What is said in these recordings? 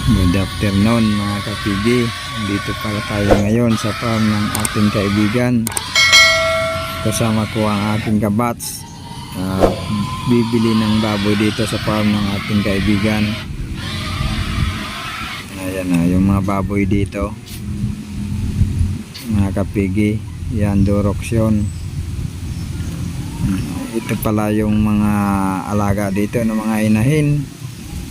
Good afternoon mga kapigi. Dito pala tayo ngayon sa farm ng ating kaibigan. Kasama ko ang ating kabats. Bibili ng baboy dito sa farm ng ating kaibigan. Ayan na yung mga baboy dito. Mga kapigi. Yan, Durox yun. Ito pala yung mga alaga dito ng mga inahin.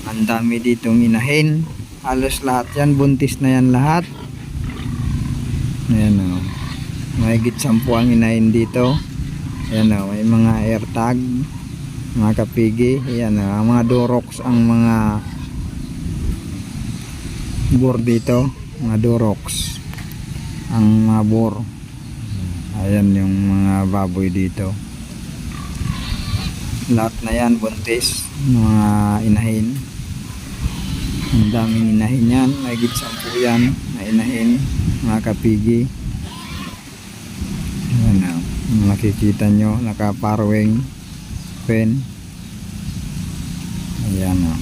Ang dami ditong inahin. Halos lahat yan, buntis na yan lahat. Ayan o, mahigit 10 ang inahin dito. Ayan o, may mga airtag, mga kapigi. Ayan o, ang mga Durox, ang mga bur dito, mga Durox, ang mga bur. Ayan yung mga baboy dito, lahat na yan buntis, mga inahin. Ang daming inahin yan, mahigit 10 yan na inahin, mga kapigi. Ayan na, makikita nyo, nakaparwing pen. Ayan na,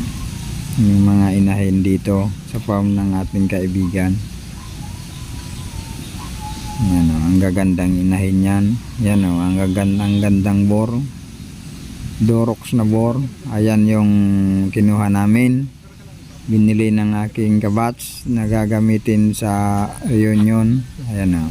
yung mga inahin dito sa farm ng ating kaibigan. Ayan o, ang gagandang inahin yan. Ayan o, ang gandang bor, Durox na bor. Ayan yung kinuha namin, binili ng aking kabats na gagamitin sa reunion. Ayan o.